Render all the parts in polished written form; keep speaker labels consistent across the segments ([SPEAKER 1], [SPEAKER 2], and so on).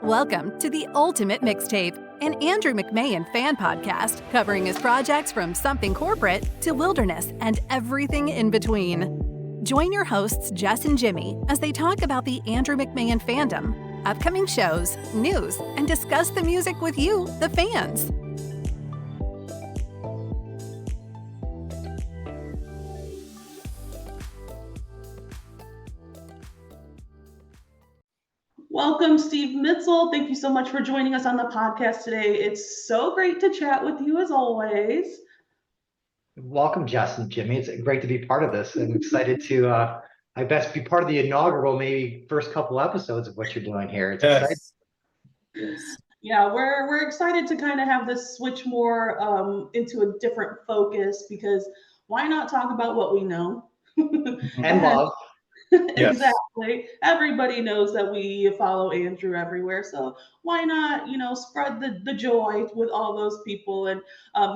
[SPEAKER 1] Welcome to the Ultimate Mixtape, an Andrew McMahon fan podcast covering his projects from something corporate to wilderness and everything in between. Join your hosts, Jess and Jimmy, as they talk about the Andrew McMahon fandom, upcoming shows, news, and discuss the music with you, the fans.
[SPEAKER 2] Welcome, Steve Mitzel. Thank you so much for joining us on the podcast today. It's so great to chat with you as always.
[SPEAKER 3] Welcome, Jess and Jimmy. It's great to be part of this. I'm excited to, I best be part of the inaugural, maybe first couple episodes of what you're doing here. It's exciting.
[SPEAKER 2] Yes. Yeah, we're excited to kind of have this switch more into a different focus, because why not talk about what we know?
[SPEAKER 3] And love.
[SPEAKER 2] Exactly. Everybody knows that we follow Andrew everywhere, so why not, spread the joy with all those people. And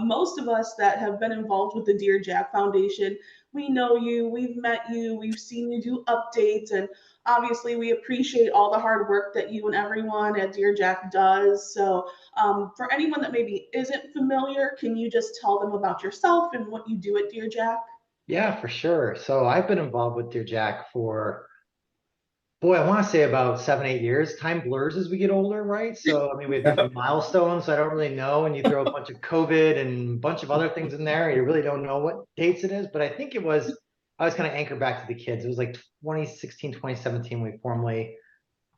[SPEAKER 2] most of us that have been involved with the Dear Jack Foundation, we know you, we've met you, we've seen you do updates, and obviously we appreciate all the hard work that you and everyone at Dear Jack does. So for anyone that maybe isn't familiar, can you just tell them about yourself and what you do at Dear Jack?
[SPEAKER 3] Yeah, for sure. So I've been involved with Dear Jack for, I want to say about 7-8 years. Time blurs as we get older, right? So, I mean, we have different milestones. So I don't really know. And you throw a bunch of COVID and a bunch of other things in there, you really don't know what dates it is. But I think I was kind of anchored back to the kids. It was like 2016, 2017, we formally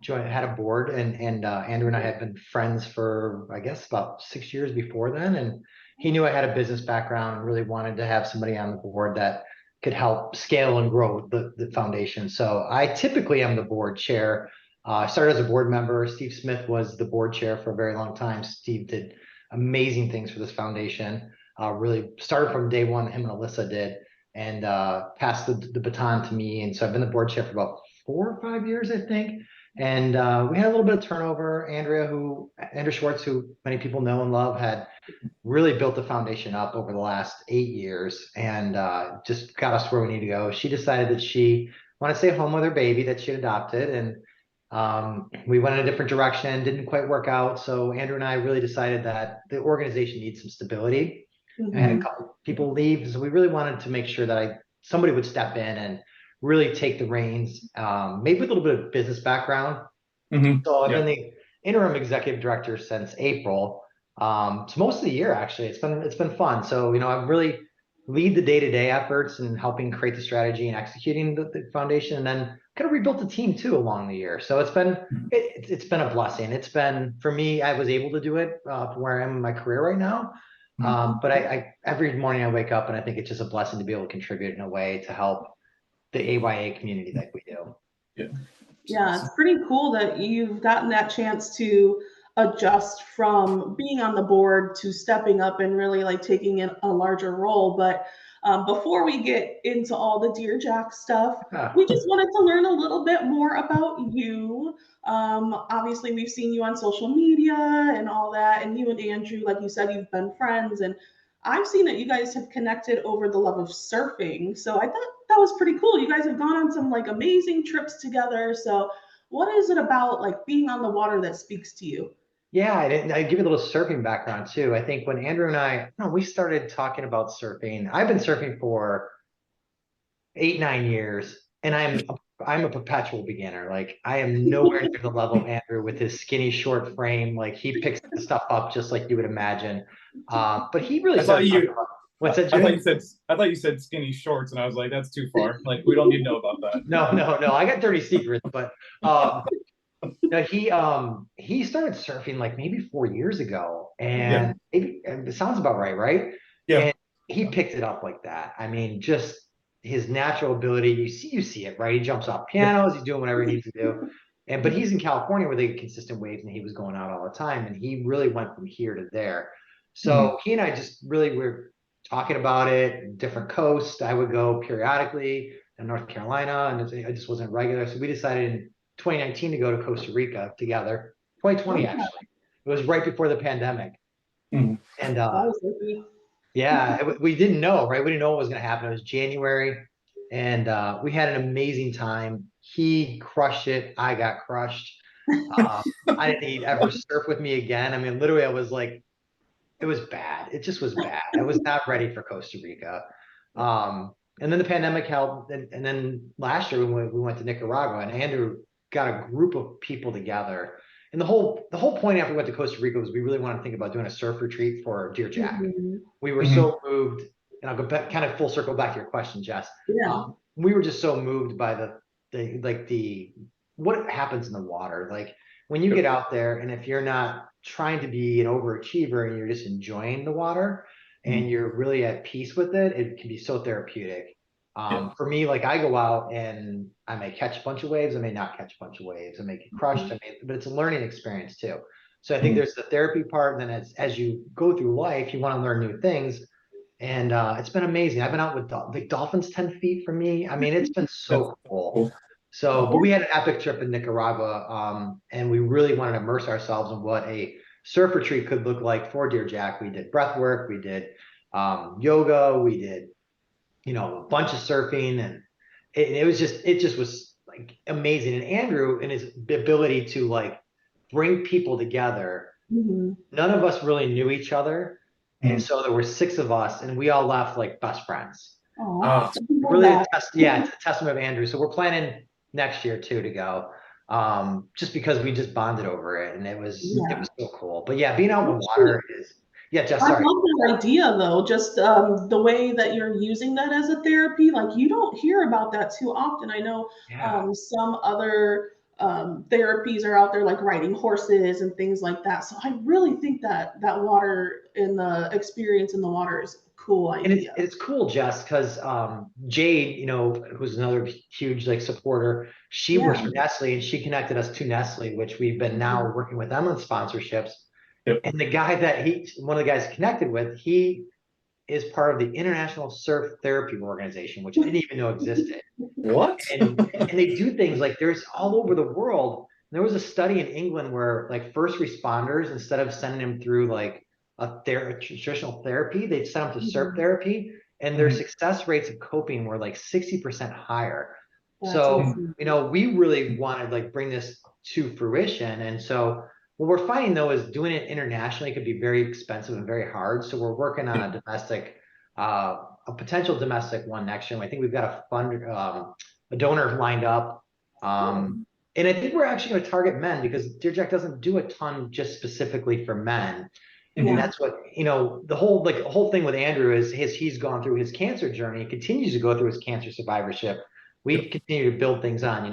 [SPEAKER 3] had a board, and Andrew and I had been friends for, I guess, about 6 years before then. And he knew I had a business background and really wanted to have somebody on the board that could help scale and grow the foundation. So I typically am the board chair. I started as a board member. Steve Smith was the board chair for a very long time. Steve did amazing things for this foundation. Really started from day one, him and Alyssa did, and passed the baton to me. And so I've been the board chair for about 4 or 5 years, I think. And we had a little bit of turnover. Andrew Schwartz, who many people know and love, had really built the foundation up over the last 8 years, and just got us where we need to go. She decided that she wanted to stay home with her baby that she adopted, and we went in a different direction. Didn't quite work out. So Andrew and I really decided that the organization needs some stability. Mm-hmm. I had a couple people leave, so we really wanted to make sure that somebody would step in and really take the reins, maybe with a little bit of business background. Mm-hmm. So I've been the interim executive director since April. So most of the year, actually, it's been fun. So, I really lead the day-to-day efforts and helping create the strategy and executing the foundation, and then kind of rebuilt the team too along the year. So it's been a blessing. It's been, for me, I was able to do it from where I am in my career right now. But I every morning I wake up and I think it's just a blessing to be able to contribute in a way to help the AYA community like we do.
[SPEAKER 2] Yeah, it's pretty cool that you've gotten that chance to adjust from being on the board to stepping up and really like taking in a larger role. But before we get into all the Dear Jack stuff, we just wanted to learn a little bit more about you. Obviously, we've seen you on social media and all that, and you and Andrew, like you said, you've been friends, and I've seen that you guys have connected over the love of surfing. So I thought that was pretty cool. You guys have gone on some like amazing trips together. So what is it about like being on the water that speaks to you?
[SPEAKER 3] Yeah, and I give you a little surfing background too. I think when Andrew and we started talking about surfing, I've been surfing for 8-9 years, and I'm a perpetual beginner. Like, I am nowhere near the level of Andrew with his skinny, short frame. Like, he picks the stuff up just like you would imagine. But he really
[SPEAKER 4] what's that, Jimmy? I thought you said skinny shorts, and I was like, that's too far. Like, we don't need to know about that.
[SPEAKER 3] No. I got dirty secrets, but he started surfing like maybe 4 years ago, and it sounds about right? Yeah. And he picked it up like that. I mean, just his natural ability. You see it, right? He jumps off pianos. He's doing whatever he needs to do. But he's in California where they get consistent waves, and he was going out all the time, and he really went from here to there. So he and I just really were talking about it. Different coasts. I would go periodically in North Carolina, and I just wasn't regular. So we decided in 2019 to go to Costa Rica together. 2020, actually. It was right before the pandemic. And we didn't know, right? We didn't know what was going to happen. It was January, and we had an amazing time. He crushed it. I got crushed. I didn't think he'd ever surf with me again. I mean, literally, I was like, it was bad. It just was bad. I was not ready for Costa Rica. And then the pandemic helped. And then last year we went to Nicaragua, and Andrew got a group of people together. And the whole point after we went to Costa Rica was we really wanted to think about doing a surf retreat for Dear Jack. We were so moved, and I'll go back, kind of full circle back to your question, Jess. We were just so moved by the what happens in the water. Like when you get out there, and if you're not trying to be an overachiever and you're just enjoying the water and you're really at peace with it, it can be so therapeutic. For me, like I go out and I may catch a bunch of waves, I may not catch a bunch of waves, I may get crushed, but it's a learning experience too. So I think there's the therapy part, and then as you go through life, you want to learn new things. And it's been amazing. I've been out with the dolphins 10 feet from me. I mean, it's been so cool. So, but we had an epic trip in Nicaragua, and we really wanted to immerse ourselves in what a surf retreat could look like for Dear Jack. We did breath work, we did yoga, we did, a bunch of surfing, and it just was like amazing. And Andrew and his ability to like bring people together. None of us really knew each other. And so there were 6 of us, and we all left like best friends. Really, it's a testament of Andrew. So we're planning next year too to go, just because we just bonded over it, and it was so cool. But yeah, being out in the water is Jess, sorry.
[SPEAKER 2] I love that idea though, just the way that you're using that as a therapy. Like you don't hear about that too often. I know some other therapies are out there, like riding horses and things like that. So I really think that water and the experience in the water is a cool idea.
[SPEAKER 3] And it's cool, Jess, because Jade, who's another huge like supporter, she works for Nestle, and she connected us to Nestle, which we've been now working with them on sponsorships. And the guy one of the guys connected with, he is part of the International Surf Therapy Organization, which I didn't even know existed.
[SPEAKER 4] What?
[SPEAKER 3] And they do things like there's all over the world. There was a study in England where like first responders, instead of sending them through like a traditional therapy, they'd send them to surf therapy, and their success rates of coping were like 60% higher. That's awesome. We really wanted like bring this to fruition. And so what we're finding though is doing it internationally could be very expensive and very hard. So we're working on a domestic, a potential domestic one next year. And I think we've got a donor lined up. And I think we're actually going to target men, because Dear Jack doesn't do a ton just specifically for men. And that's what, the whole thing with Andrew is he's gone through his cancer journey, continues to go through his cancer survivorship. We continue to build things on,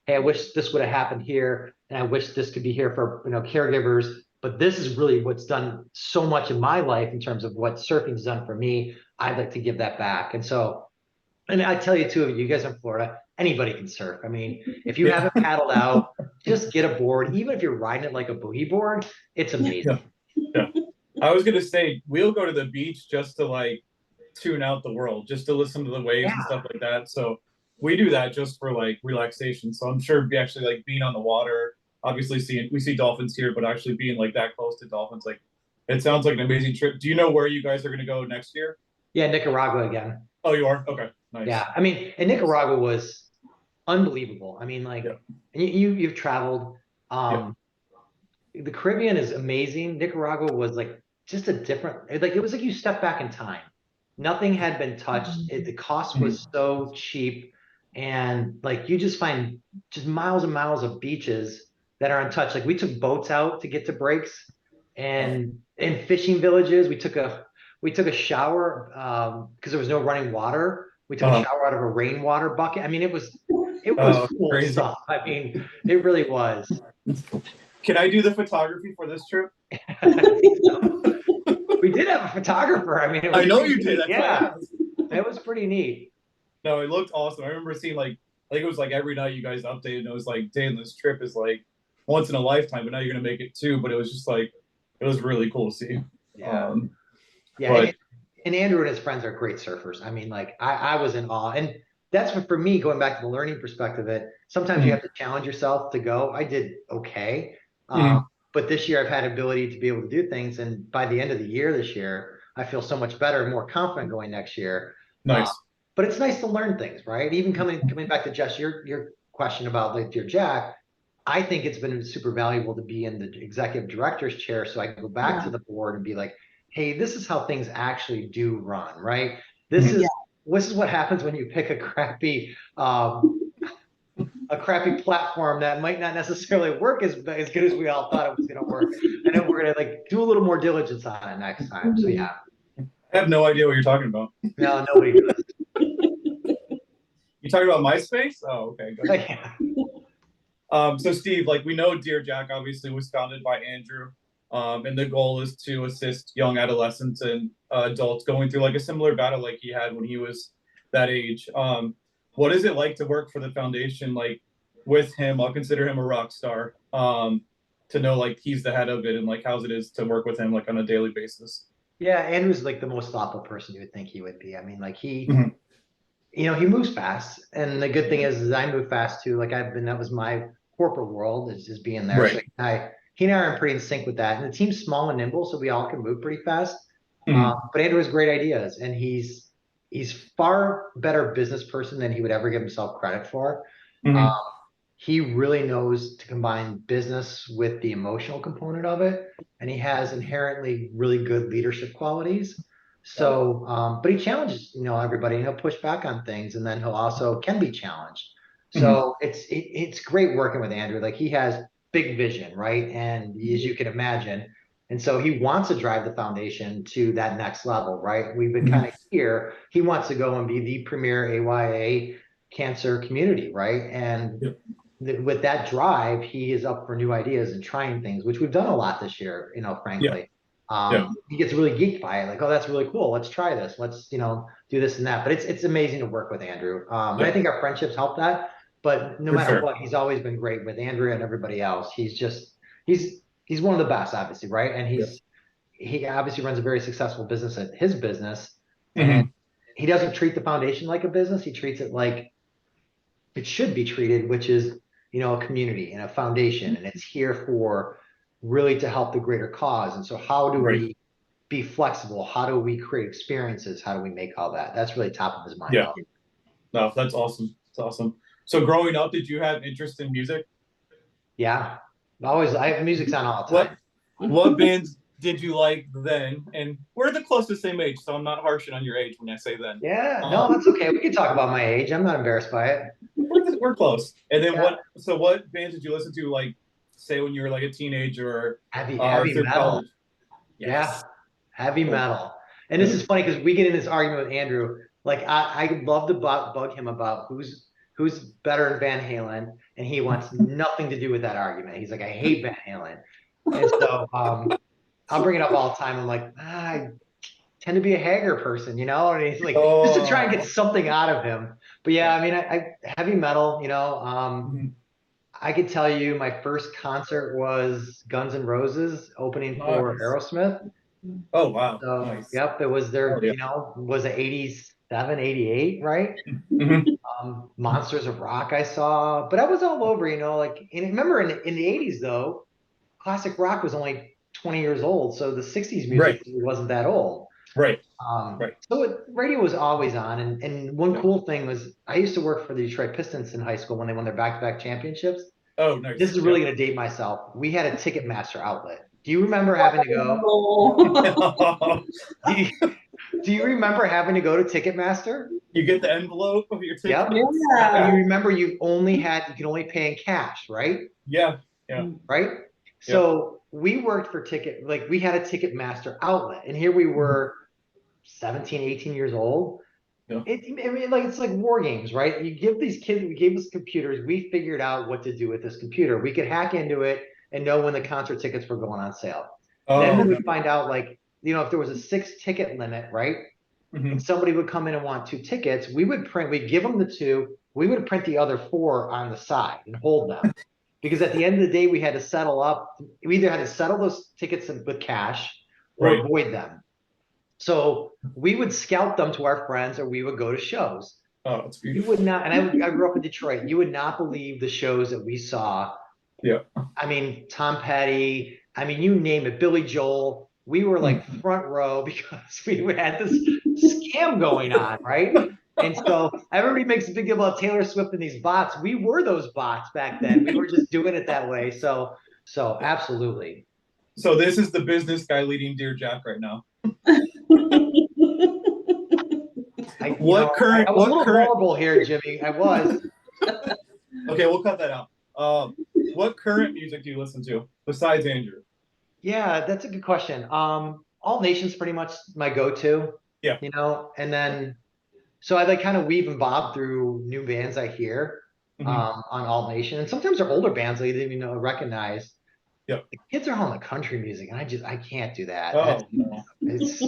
[SPEAKER 3] hey, I wish this would have happened here, and I wish this could be here for caregivers. But this is really what's done so much in my life in terms of what surfing's done for me. I'd like to give that back. And so, and I tell you too, you guys in Florida, anybody can surf. I mean, if you haven't paddled out, just get a board. Even if you're riding it like a boogie board, it's amazing.
[SPEAKER 4] Yeah. I was gonna say we'll go to the beach just to like tune out the world, just to listen to the waves and stuff like that. So we do that just for like relaxation. So I'm sure we actually like being on the water, obviously we see dolphins here, but actually being like that close to dolphins, like it sounds like an amazing trip. Do you know where you guys are going to go next year?
[SPEAKER 3] Yeah, Nicaragua again.
[SPEAKER 4] Oh, you are? Okay, nice.
[SPEAKER 3] Yeah, I mean, and Nicaragua was unbelievable. I mean, like you've traveled. The Caribbean is amazing. Nicaragua was like just a different, like it was like you stepped back in time. Nothing had been touched. The cost was so cheap. And like you just find just miles and miles of beaches that are untouched. Like we took boats out to get to breaks, and in fishing villages, we took a shower because there was no running water. We took a shower out of a rainwater bucket. I mean, it was cool
[SPEAKER 4] crazy
[SPEAKER 3] stuff. I mean, it really was.
[SPEAKER 4] Can I do the photography for this trip?
[SPEAKER 3] We did have a photographer. I mean,
[SPEAKER 4] I know you did.
[SPEAKER 3] It was pretty neat.
[SPEAKER 4] No, it looked awesome. I remember seeing like I think it was like every night you guys updated, and it was like, damn, this trip is like once in a lifetime, but now you're gonna make it too. But it was just like it was really cool to see.
[SPEAKER 3] And Andrew and his friends are great surfers. I mean, like I was in awe. And that's what, for me, going back to the learning perspective, that sometimes you have to challenge yourself to go. I did okay. But this year I've had ability to be able to do things. And by the end of the year this year, I feel so much better and more confident going next year.
[SPEAKER 4] Nice.
[SPEAKER 3] But it's nice to learn things, right? Even coming back to Jess, your question about like Dear Jack, I think it's been super valuable to be in the executive director's chair so I can go back to the board and be like, hey, this is how things actually do run, right? This is what happens when you pick a crappy platform that might not necessarily work as good as we all thought it was going to work. And then we're going to like do a little more diligence on it next time. So yeah.
[SPEAKER 4] I have no idea what you're talking about.
[SPEAKER 3] No, nobody does.
[SPEAKER 4] You talking about MySpace? Oh, okay. Go ahead. So Steve, like we know Dear Jack obviously was founded by Andrew. And the goal is to assist young adolescents and adults going through like a similar battle like he had when he was that age. What is it like to work for the foundation, like with him? I'll consider him a rock star. To know like he's the head of it and like how's it is to work with him like on a daily basis.
[SPEAKER 3] Yeah, Andrew's like the most thoughtful person you would think he would be. I mean, like he moves fast, and the good thing is I move fast too. Like that was my corporate world is just being there.
[SPEAKER 4] Right.
[SPEAKER 3] So he and I are pretty in sync with that. And the team's small and nimble, so we all can move pretty fast. But Andrew has great ideas, and he's far better business person than he would ever give himself credit for. He really knows to combine business with the emotional component of it, and he has inherently really good leadership qualities. So, but he challenges, everybody, and he'll push back on things, and then he'll also can be challenged. So it's great working with Andrew. Like he has big vision, right? And as you can imagine, and so he wants to drive the foundation to that next level, right? We've been kind of here. He wants to go and be the premier AYA cancer community, right? And with that drive, he is up for new ideas and trying things, which we've done a lot this year, frankly. He gets really geeked by it, like, oh, that's really cool. Let's try this. Let's, do this and that. But it's amazing to work with Andrew. And I think our friendships help that. But no matter what, he's always been great with Andrea and everybody else. He's one of the best, obviously, right? And he obviously runs a very successful business at his business. And he doesn't treat the foundation like a business. He treats it like it should be treated, which is, a community and a foundation. And it's here for really to help the greater cause. And so how do we be flexible? How do we create experiences? How do we make all that? That's really top of his mind.
[SPEAKER 4] Yeah. No, that's awesome. It's awesome. So growing up, did you have interest in music?
[SPEAKER 3] Yeah. Music's on all the time.
[SPEAKER 4] What bands did you like then? And we're the close to the same age, so I'm not harshing on your age when I say then.
[SPEAKER 3] Yeah, no, that's okay. We can talk about my age. I'm not embarrassed by it.
[SPEAKER 4] We're close. And then what bands did you listen to, like, say when you were like a teenager or
[SPEAKER 3] heavy metal? Yeah, heavy metal. And this is funny because we get in this argument with Andrew. Like I love to bug him about who's better than Van Halen, and he wants nothing to do with that argument. He's like, I hate Van Halen. And so I'll bring it up all the time. I'm like, I tend to be a Hager person, and he's like, just to try and get something out of him. But yeah, I mean, I heavy metal, I could tell you my first concert was Guns N' Roses opening for Aerosmith.
[SPEAKER 4] Oh, wow.
[SPEAKER 3] So,
[SPEAKER 4] nice.
[SPEAKER 3] Yep, it was their, was it 87, 88, right? Monsters of Rock I saw, but I was all over, and remember in the 80s though, classic rock was only 20 years old. So the 60s music wasn't that old.
[SPEAKER 4] Right.
[SPEAKER 3] So radio was always on. And one cool thing was I used to work for the Detroit Pistons in high school when they won their back-to-back championships.
[SPEAKER 4] Oh, nice.
[SPEAKER 3] This is really going to date myself. We had a Ticketmaster outlet. Do you remember having to go? Do you remember having to go to Ticketmaster?
[SPEAKER 4] You get the envelope of your ticket.
[SPEAKER 3] Yep. Yeah. And you remember you could only pay in cash, right?
[SPEAKER 4] Yeah.
[SPEAKER 3] Right? So we worked for we had a Ticketmaster outlet, and here we were 17, 18 years old. Yeah. It's like war games, right? We gave us computers. We figured out what to do with this computer. We could hack into it and know when the concert tickets were going on sale. Then we would find out, like, if there was a 6 ticket limit, right? And somebody would come in and want 2 tickets, we'd give them the 2. We would print the other 4 on the side and hold them. Because at the end of the day, we had to settle up. We either had to settle those tickets with cash or avoid them. So we would scout them to our friends, or we would go to shows.
[SPEAKER 4] Oh, that's beautiful.
[SPEAKER 3] You would not, and I grew up in Detroit. You would not believe the shows that we saw.
[SPEAKER 4] Yeah.
[SPEAKER 3] I mean, Tom Petty. I mean, you name it. Billy Joel. We were like front row because we had this scam going on, right? And so everybody makes a big deal about Taylor Swift and these bots. We were those bots back then. We were just doing it that way. So absolutely.
[SPEAKER 4] So this is the business guy leading Dear Jack right now.
[SPEAKER 3] I was a little vulnerable here, Jimmy. I was.
[SPEAKER 4] Okay, we'll cut that out. What current music do you listen to besides Andrew?
[SPEAKER 3] Yeah, that's a good question. All Nation's pretty much my go-to.
[SPEAKER 4] Yeah.
[SPEAKER 3] And then so I like kind of weave and bob through new bands I hear on All Nation. And sometimes they're older bands I didn't even recognize.
[SPEAKER 4] Yep.
[SPEAKER 3] The kids are on the country music, and I can't do that.
[SPEAKER 4] Oh, no.
[SPEAKER 3] It's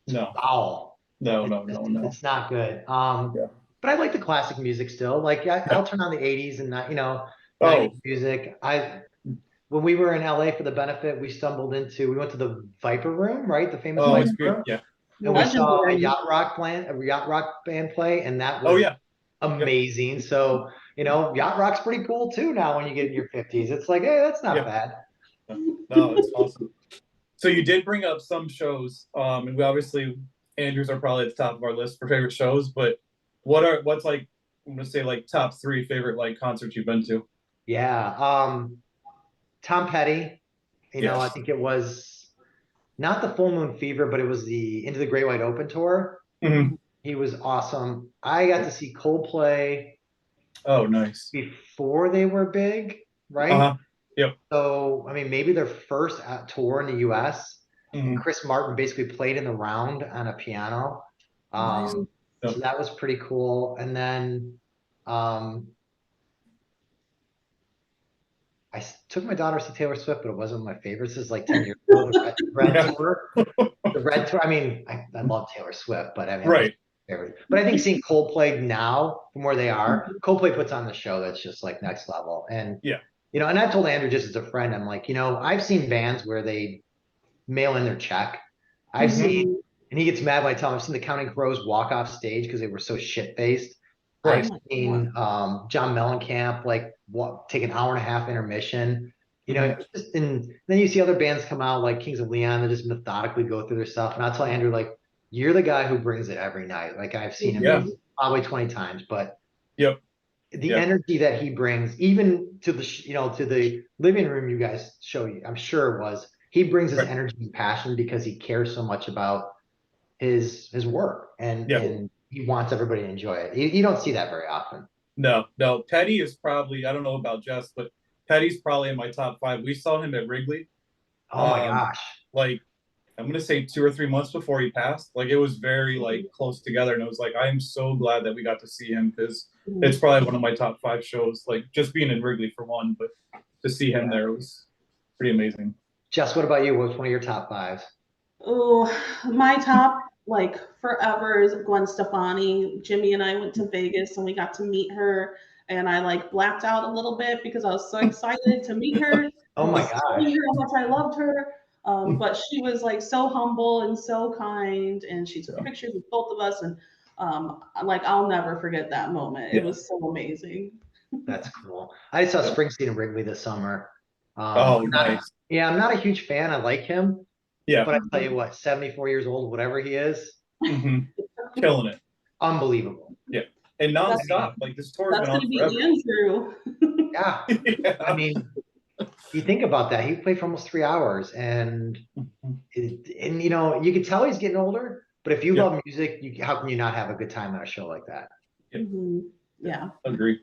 [SPEAKER 4] No.
[SPEAKER 3] foul.
[SPEAKER 4] No.
[SPEAKER 3] It's not good. But I like the classic music still. Like I'll turn on the 80s and 90s music. When we were in LA for the benefit, we went to the Viper Room, right? The famous Viper Room.
[SPEAKER 4] Yeah.
[SPEAKER 3] And we saw a yacht rock band play, and that was amazing. So, yacht rock's pretty cool too now when you get in your 50s. It's like, hey, that's not bad.
[SPEAKER 4] No, it's awesome. So you did bring up some shows, and we obviously Andrews are probably at the top of our list for favorite shows, but what's like, I'm gonna say like top 3 favorite like concerts you've been to?
[SPEAKER 3] Yeah. Tom Petty, I think it was not the Full Moon Fever, but it was the Into the Great White Open tour.
[SPEAKER 4] Mm-hmm.
[SPEAKER 3] He was awesome. I got to see Coldplay.
[SPEAKER 4] Oh, nice.
[SPEAKER 3] Before they were big, right?
[SPEAKER 4] Uh-huh. Yep.
[SPEAKER 3] So, I mean, maybe their first tour in the US.
[SPEAKER 4] Mm-hmm.
[SPEAKER 3] And Chris Martin basically played in the round on a piano.
[SPEAKER 4] Nice.
[SPEAKER 3] So that was pretty cool. And then I took my daughter to see Taylor Swift, but it wasn't my favorite. This is like 10 years ago. The Red Tour. The Red Tour. I mean, I love Taylor Swift, but I mean,
[SPEAKER 4] right.
[SPEAKER 3] But I think seeing Coldplay now from where they are, Coldplay puts on the show that's just like next level. And and I told Andrew just as a friend, I'm like, I've seen bands where they mail in their check. I've seen, and he gets mad when I tell him, I've seen the Counting Crows walk off stage because they were so shit-faced. Right. I've seen John Mellencamp take an hour and a half intermission. And then you see other bands come out like Kings of Leon that just methodically go through their stuff. And I'll tell Andrew, like, you're the guy who brings it every night. Like I've seen him probably 20 times, but the energy that he brings, even to the to the living room you guys show you, I'm sure it was, he brings his energy and passion because he cares so much about his work and he wants everybody to enjoy it. You don't see that very often.
[SPEAKER 4] No. Petty is probably, I don't know about Jess, but Petty's probably in my top 5. We saw him at Wrigley.
[SPEAKER 3] Oh my gosh.
[SPEAKER 4] Like, I'm going to say 2 or 3 months before he passed. Like, it was very like close together. And it was like, I am so glad that we got to see him because it's probably one of my top 5 shows. Like just being in Wrigley for one, but to see him there was pretty amazing.
[SPEAKER 3] Jess, what about you? What's one of your top 5s?
[SPEAKER 2] Oh, my top like forever is Gwen Stefani. Jimmy and I went to Vegas and we got to meet her, and I like blacked out a little bit because I was so excited to meet her.
[SPEAKER 3] Oh my gosh.
[SPEAKER 2] How much I loved her. But she was like so humble and so kind, and she took pictures with both of us, and like I'll never forget that moment. It was so amazing.
[SPEAKER 3] That's cool. I saw Springsteen and Wrigley this summer.
[SPEAKER 4] Nice.
[SPEAKER 3] Yeah, I'm not a huge fan. I like him.
[SPEAKER 4] Yeah.
[SPEAKER 3] But I tell you what, 74 years old, whatever he is,
[SPEAKER 4] killing it.
[SPEAKER 3] Unbelievable.
[SPEAKER 4] Yeah. And nonstop. Like this tour has been on forever.
[SPEAKER 2] Andrew.
[SPEAKER 3] Yeah. I mean, you think about that. He played for almost 3 hours, and you can tell he's getting older. But if you love music, how can you not have a good time at a show like that?
[SPEAKER 2] Yeah.
[SPEAKER 4] Agree.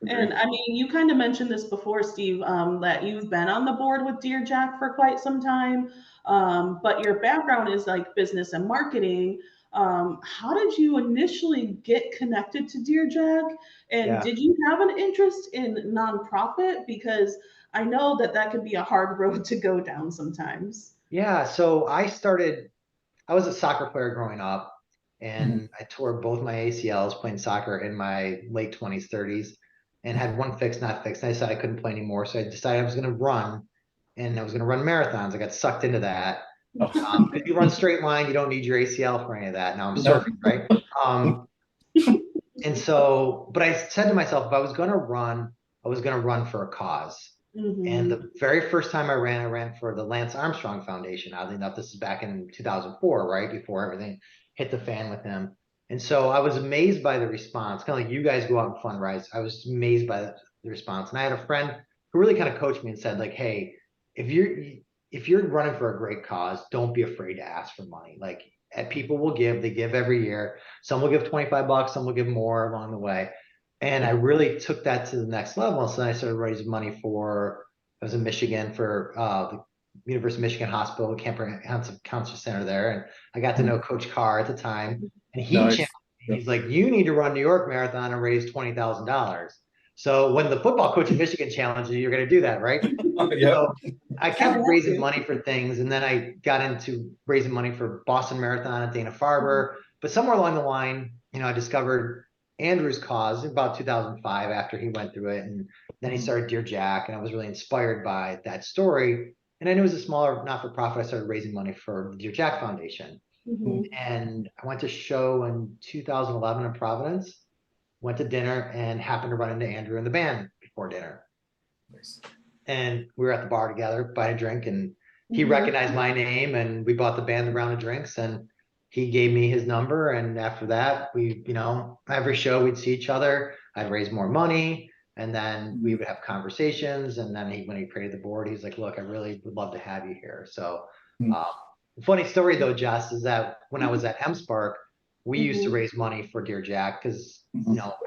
[SPEAKER 2] And I mean, you kind of mentioned this before, Steve, that you've been on the board with Dear Jack for quite some time, but your background is like business and marketing. How did you initially get connected to Dear Jack? And did you have an interest in nonprofit? Because I know that could be a hard road to go down sometimes.
[SPEAKER 3] Yeah, so I was a soccer player growing up, and I tore both my ACLs playing soccer in my late 20s, 30s. And had one fixed, not fixed. And I decided I couldn't play anymore. So I decided I was going to run, and I was going to run marathons. I got sucked into that. If you run straight line, you don't need your ACL for any of that. Now I'm surfing, right? And so, but I said to myself, if I was going to run, I was going to run for a cause. And the very first time I ran for the Lance Armstrong Foundation. Oddly enough, this is back in 2004, right? Before everything hit the fan with him. And so I was amazed by the response, kind of like you guys go out and fundraise. I was amazed by the response. And I had a friend who really kind of coached me and said, like, hey, if you're running for a great cause, don't be afraid to ask for money. Like, people will give, they give every year. Some will give $25, some will give more along the way. And I really took that to the next level. So then I started raising money for, I was in Michigan for the University of Michigan Hospital, Comprehensive Cancer Center there. And I got to know Coach Carr at the time. And he challenged me. He's like, you need to run New York Marathon and raise $20,000. So when the football coach in Michigan challenged you, you're going to do that, right? So I kept raising money for things. And then I got into raising money for Boston Marathon at Dana-Farber. But somewhere along the line, I discovered Andrew's cause about 2005 after he went through it. And then he started Dear Jack. And I was really inspired by that story. And I knew it was a smaller not-for-profit. I started raising money for the Dear Jack Foundation. And I went to a show in 2011 in Providence, went to dinner, and happened to run into Andrew and the band before dinner. Nice. And we were at the bar together, buying a drink, and he recognized my name, and we bought the band a round of drinks, and he gave me his number. And after that, we, every show we'd see each other. I'd raise more money, and then we would have conversations. And then when he created the board, he's like, look, I really would love to have you here. So, funny story though, Jess, is that when I was at MSpark, we used to raise money for Dear Jack because,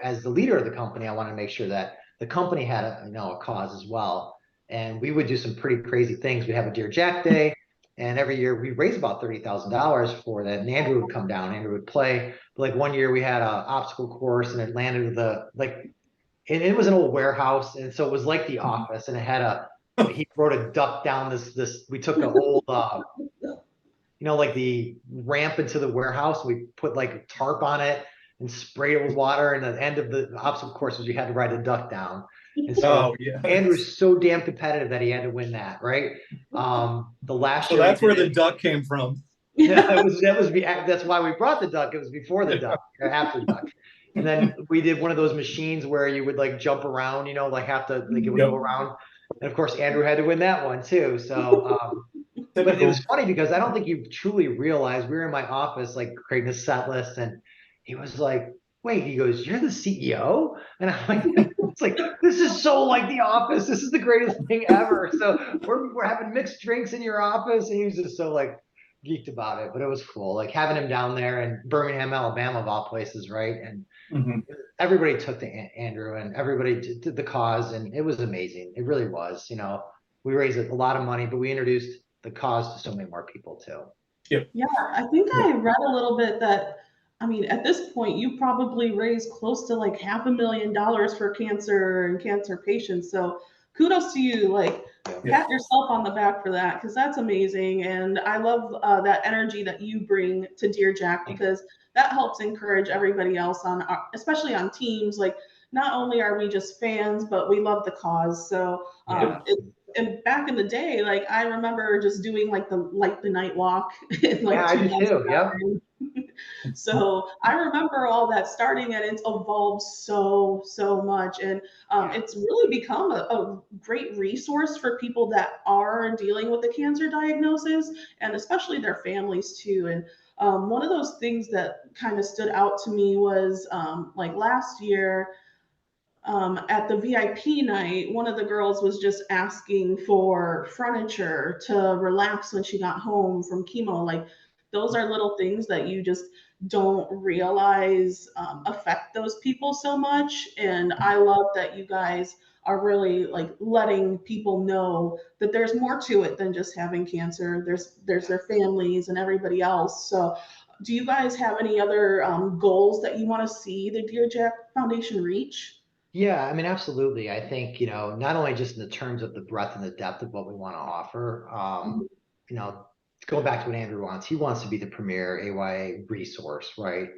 [SPEAKER 3] as the leader of the company, I wanted to make sure that the company had a cause as well. And we would do some pretty crazy things. We'd have a Dear Jack Day, and every year we raised about $30,000 for that. And Andrew would come down, Andrew would play. But like one year we had an obstacle course, and it landed and it was an old warehouse, and so it was like The Office, and it had he rode a duck down this. We took an old like the ramp into the warehouse. We put like a tarp on it and sprayed it with water. And the end of the obstacle course was you had to ride a duck down. And so Andrew's so damn competitive that he had to win that, right? The last year. So
[SPEAKER 4] that's where the duck came from.
[SPEAKER 3] Yeah, that's why we brought the duck. It was before the duck, or after the duck. And then we did one of those machines where you would like jump around, it would go around. And of course, Andrew had to win that one too. So, but it was funny because I don't think you truly realized we were in my office, like creating a set list, and he was like, wait, he goes, you're the CEO? And I'm like, it's like, this is so like The Office. This is the greatest thing ever. So we're having mixed drinks in your office. And he was just so like geeked about it, but it was cool. Like having him down there in Birmingham, Alabama, of all places. Right. And everybody took to Andrew, and everybody did the cause, and it was amazing. It really was. We raised a lot of money, but we introduced the cause to so many more people too.
[SPEAKER 2] Yeah, I think I read a little bit that, at this point, you probably raised close to like $500,000 for cancer and cancer patients. So kudos to you. Like, pat yourself on the back for that, because that's amazing. And I love that energy that you bring to Dear Jack, because that helps encourage everybody else especially on teams. Like, not only are we just fans, but we love the cause. So and back in the day, like I remember just doing like the night walk in like
[SPEAKER 3] I did too. Yep.
[SPEAKER 2] So I remember all that starting, and it's evolved so much, and it's really become a great resource for people that are dealing with the cancer diagnosis, and especially their families too. And one of those things that kind of stood out to me was like last year. At the VIP night, one of the girls was just asking for furniture to relax when she got home from chemo. Like, those are little things that you just don't realize affect those people so much. And I love that you guys are really like letting people know that there's more to it than just having cancer. There's their families and everybody else. So do you guys have any other goals that you want to see the Dear Jack Foundation reach?
[SPEAKER 3] Yeah, absolutely. I think, not only just in the terms of the breadth and the depth of what we want to offer, going back to what Andrew wants, he wants to be the premier AYA resource, right?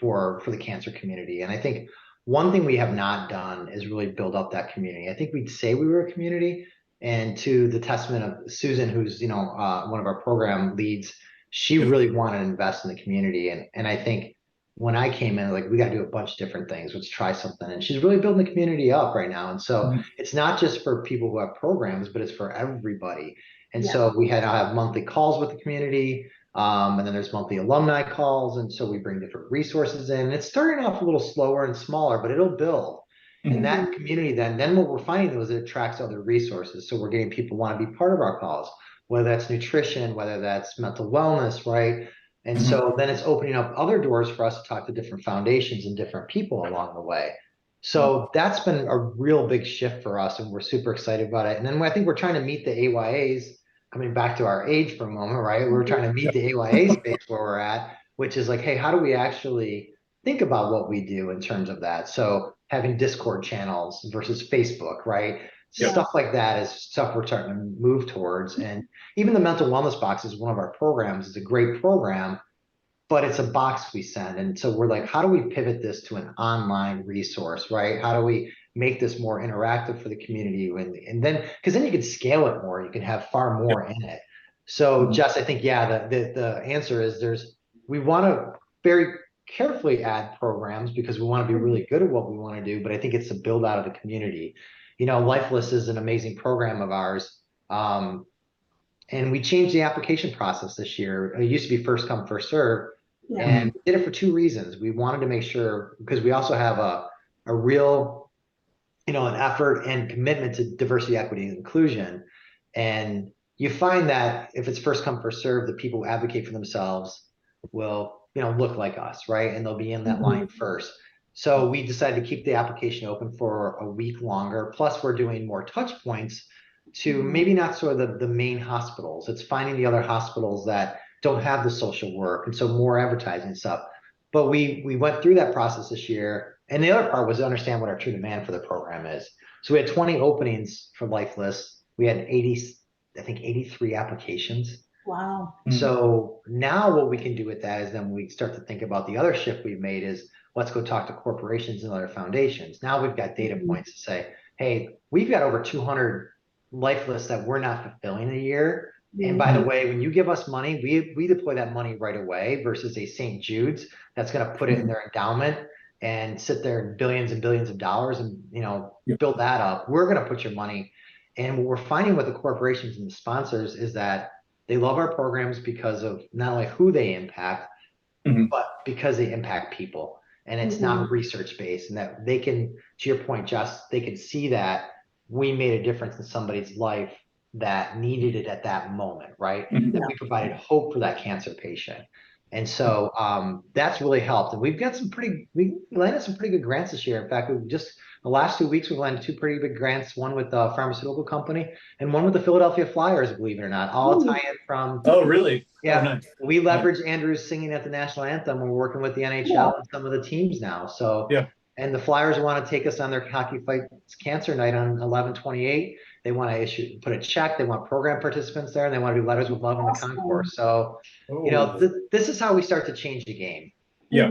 [SPEAKER 3] For the cancer community. And I think one thing we have not done is really build up that community. I think we'd say we were a community, and to the testament of Susan, who's, one of our program leads, she really wanted to invest in the community. And I think when I came in, like, we got to do a bunch of different things. Let's try something. And she's really building the community up right now. And so it's not just for people who have programs, but it's for everybody. And so we have monthly calls with the community. And then there's monthly alumni calls. And so we bring different resources in. It's starting off a little slower and smaller, but it'll build. And that community, then what we're finding is it attracts other resources. So we're getting people want to be part of our calls, whether that's nutrition, whether that's mental wellness, right? And so then it's opening up other doors for us to talk to different foundations and different people along the way. So that's been a real big shift for us, and we're super excited about it. And then I think we're trying to meet the AYAs, coming back to our age for a moment, right? We're trying to meet the AYA space where we're at, which is like, hey, how do we actually think about what we do in terms of that? So having Discord channels versus Facebook, right? Stuff like that is stuff we're starting to move towards. And even the mental wellness box is one of our programs. It's a great program, but it's a box we send. And so we're like, how do we pivot this to an online resource, right? How do we make this more interactive for the community? And then, because then you can scale it more, you can have far more in it. So Jess, I think, yeah, the answer is we want to very carefully add programs because we want to be really good at what we want to do, but I think it's a build out of the community. You know, Lifeless is an amazing program of ours. And we changed the application process this year. It used to be first come, first serve. And we did it for two reasons. We wanted to make sure, because we also have a real, an effort and commitment to diversity, equity, and inclusion. And you find that if it's first come, first serve, the people who advocate for themselves will, look like us, right? And they'll be in that line first. So we decided to keep the application open for a week longer. Plus, we're doing more touch points to maybe not sort of the main hospitals. It's finding the other hospitals that don't have the social work, and so more advertising stuff. But we went through that process this year, and the other part was to understand what our true demand for the program is. So we had 20 openings for Lifeless. We had 83 applications.
[SPEAKER 2] Wow.
[SPEAKER 3] So now what we can do with that is then we start to think about the other shift we've made is let's go talk to corporations and other foundations. Now we've got data points to say, hey, we've got over 200 Lifeless that we're not fulfilling a year. And by the way, when you give us money, we deploy that money right away versus a St. Jude's that's going to put it in their endowment and sit there in billions and billions of dollars and build that up. We're going to put your money. And what we're finding with the corporations and the sponsors is that they love our programs because of not only who they impact, but because they impact people. And it's not research based, and that they can, to your point, Jess, they can see that we made a difference in somebody's life that needed it at that moment, right? That we provided hope for that cancer patient. And so that's really helped. And we've got we landed some pretty good grants this year. In fact, the last 2 weeks, we've landed two pretty big grants, one with a pharmaceutical company and one with the Philadelphia Flyers, believe it or not. All tie in from.
[SPEAKER 4] Oh, really?
[SPEAKER 3] Yeah.
[SPEAKER 4] Oh, nice.
[SPEAKER 3] We leverage Andrew's singing at the national anthem. We're working with the NHL and some of the teams now. So, and the Flyers want to take us on their Hockey Fights Cancer Night on 11/28. They want to put a check. They want program participants there, and they want to do letters with love in the concourse. So, this is how we start to change the game.
[SPEAKER 4] Yeah.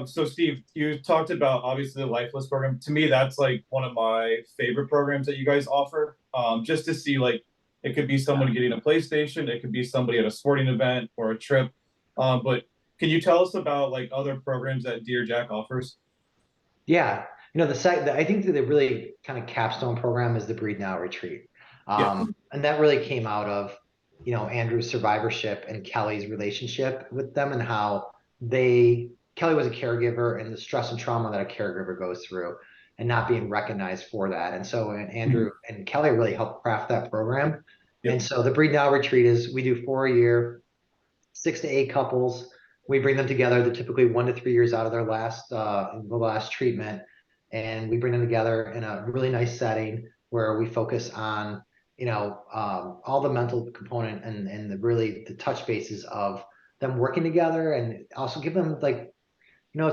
[SPEAKER 4] So Steve, you talked about obviously the Lifeless program. To me, that's like one of my favorite programs that you guys offer. Just to see, like, it could be someone getting a PlayStation, it could be somebody at a sporting event or a trip. But can you tell us about like other programs that Dear Jack offers?
[SPEAKER 3] Yeah, I think that the really kind of capstone program is the Breathe Now retreat. And that really came out of, Andrew's survivorship and Kelly's relationship with them, and how Kelly was a caregiver, and the stress and trauma that a caregiver goes through and not being recognized for that. And so Andrew and Kelly really helped craft that program. And so the Breathe Now retreat we do 4 a year, 6 to 8 couples. We bring them together. They're typically 1 to 3 years out of their last treatment. And we bring them together in a really nice setting where we focus on, all the mental component and the touch bases of them working together, and also give them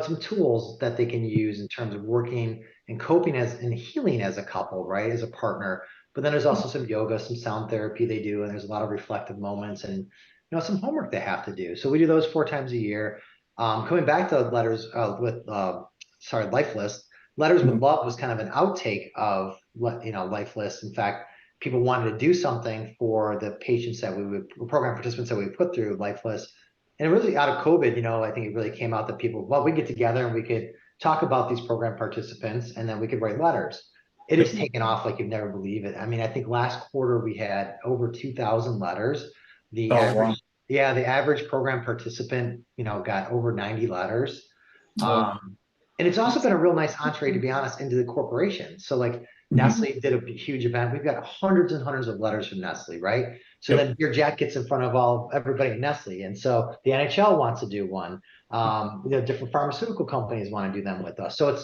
[SPEAKER 3] some tools that they can use in terms of working and coping and healing as a couple, right? As a partner. But then there's also some yoga, some sound therapy they do, and there's a lot of reflective moments and, some homework they have to do. So we do those 4 times a year. Coming back to Lifeless, Letters with Love was kind of an outtake of, Lifeless. In fact, people wanted to do something for the patients program participants that we put through Lifeless. And really out of COVID, I think it really came out that we get together and we could talk about these program participants, and then we could write letters. It has taken off like you'd never believe it. I mean, I think last quarter we had over 2,000 letters. The Yeah, the average program participant, got over 90 letters. And it's also been a real nice entree, to be honest, into the corporation. So like Nestle did a huge event. We've got hundreds and hundreds of letters from Nestle, right? So then Dear Jack gets in front of everybody at Nestle. And so the NHL wants to do one. Different pharmaceutical companies want to do them with us. So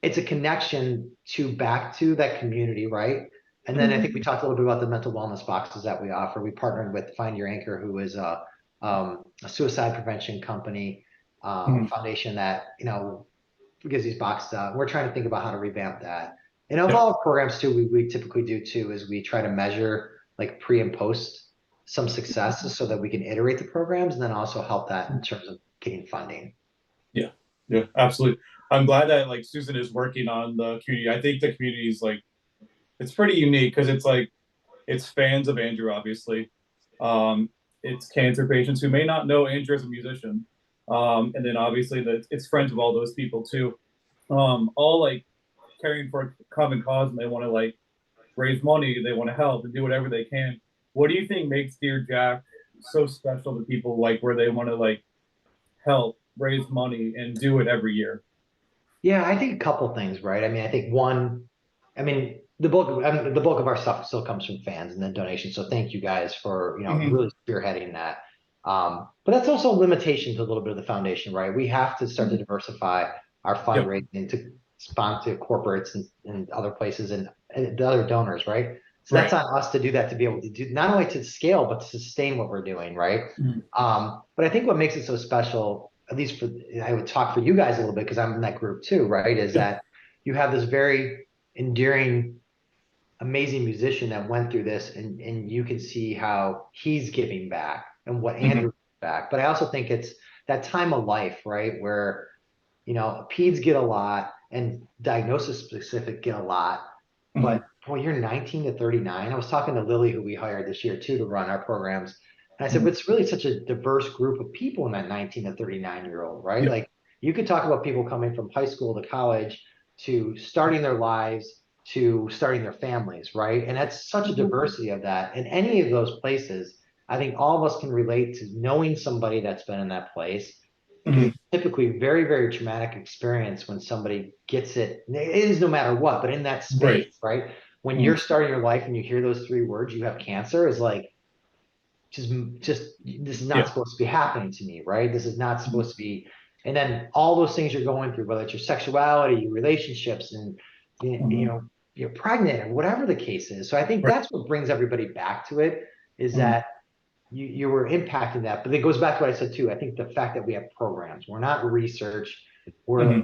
[SPEAKER 3] it's a connection back to that community, right? And then I think we talked a little bit about the mental wellness boxes that we offer. We partnered with Find Your Anchor, who is a suicide prevention company, foundation that, gives these boxes out. We're trying to think about how to revamp that. And of all programs too, we typically do too, is we try to measure like pre and post some successes so that we can iterate the programs and then also help that in terms of getting funding.
[SPEAKER 4] Yeah, absolutely. I'm glad that like Susan is working on the community. I think the community is like, it's pretty unique because it's like, it's fans of Andrew, obviously. It's cancer patients who may not know Andrew as a musician. And then obviously it's friends of all those people too. All like caring for a common cause, and they want to like raise money, they want to help and do whatever they can. What do you think makes Dear Jack so special to people, like where they want to like help raise money and do it every year?
[SPEAKER 3] Yeah, I think a couple things, right? I mean, I think one, the bulk of our stuff still comes from fans and then donations. So thank you guys for, really spearheading that. But that's also a limitation to a little bit of the foundation, right? We have to start to diversify our fundraising to sponsor corporates and other places and the other donors, right? So that's on us to do that, to be able to do not only to scale, but to sustain what we're doing, right? But I think what makes it so special, at least I would talk for you guys a little bit because I'm in that group too, right? Is that you have this very endearing, amazing musician that went through this, and you can see how he's giving back and what Andrew back. But I also think it's that time of life, right? Where, peds get a lot and diagnosis specific get a lot. But boy, you're 19 to 39. I was talking to Lily, who we hired this year too, to run our programs. And I said, but it's really such a diverse group of people in that 19 to 39-year-old, right? Like you could talk about people coming from high school to college to starting their lives to starting their families, right? And that's such a diversity of that. In any of those places, I think all of us can relate to knowing somebody that's been in that place. It's typically very, very traumatic experience when somebody gets it. It is no matter what, but in that space, right? When you're starting your life and you hear those 3 words, you have cancer, is like, just this is not supposed to be happening to me, right? This is not supposed to be. And then all those things you're going through, whether it's your sexuality, your relationships, and you're pregnant or whatever the case is. So I think that's what brings everybody back to it, is that you were impacting that. But it goes back to what I said too. I think the fact that we have programs, we're not research, we're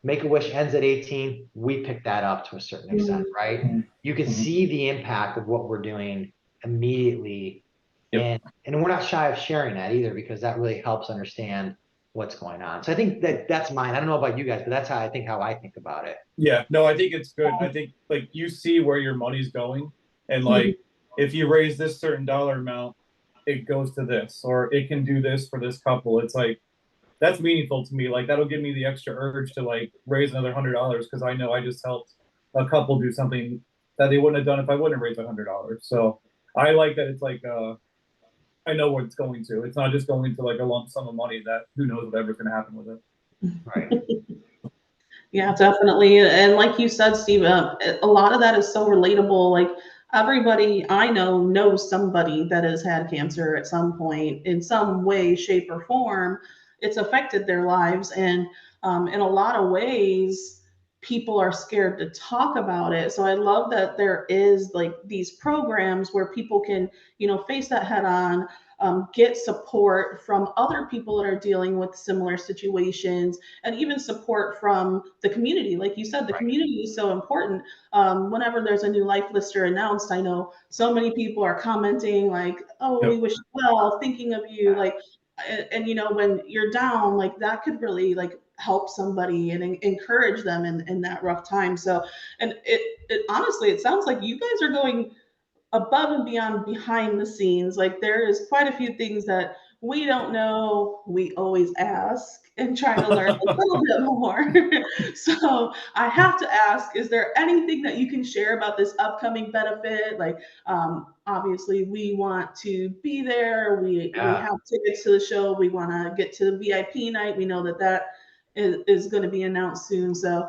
[SPEAKER 3] Make-A-Wish ends at 18. We pick that up to a certain extent, right? You can see the impact of what we're doing immediately. And we're not shy of sharing that either, because that really helps understand what's going on. So I think that's mine. I don't know about you guys, but that's how I think about it.
[SPEAKER 4] Yeah, no, I think it's good. I think like you see where your money's going, and like if you raise this certain dollar amount, it goes to this, or it can do this for this couple. It's like, that's meaningful to me. Like that'll give me the extra urge to like raise another $100, because I know I just helped a couple do something that they wouldn't have done if I wouldn't have raised $100. So I like that it's like I know what it's going to. It's not just going to like a lump sum of money that who knows whatever's going to happen with it.
[SPEAKER 3] Right.
[SPEAKER 2] Yeah, definitely. And like you said, Steve, a lot of that is so relatable. Like everybody I know knows somebody that has had cancer at some point in some way, shape, or form. It's affected their lives. And in a lot of ways, people are scared to talk about it. So I love that there is like these programs where people can, face that head on, get support from other people that are dealing with similar situations, and even support from the community. Like you said, the community is so important. Whenever there's a new life lister announced, I know so many people are commenting like, oh, we wish you well, thinking of you. Like, and when you're down, like that could really like help somebody and encourage them in that rough time. So, and it honestly, it sounds like you guys are going above and beyond behind the scenes. Like there is quite a few things that we don't know. We always ask and try to learn a little bit more. So I have to ask, is there anything that you can share about this upcoming benefit? Like, obviously we want to be there. We have tickets to the show. We want to get to the VIP night. We know that is going to be announced soon. So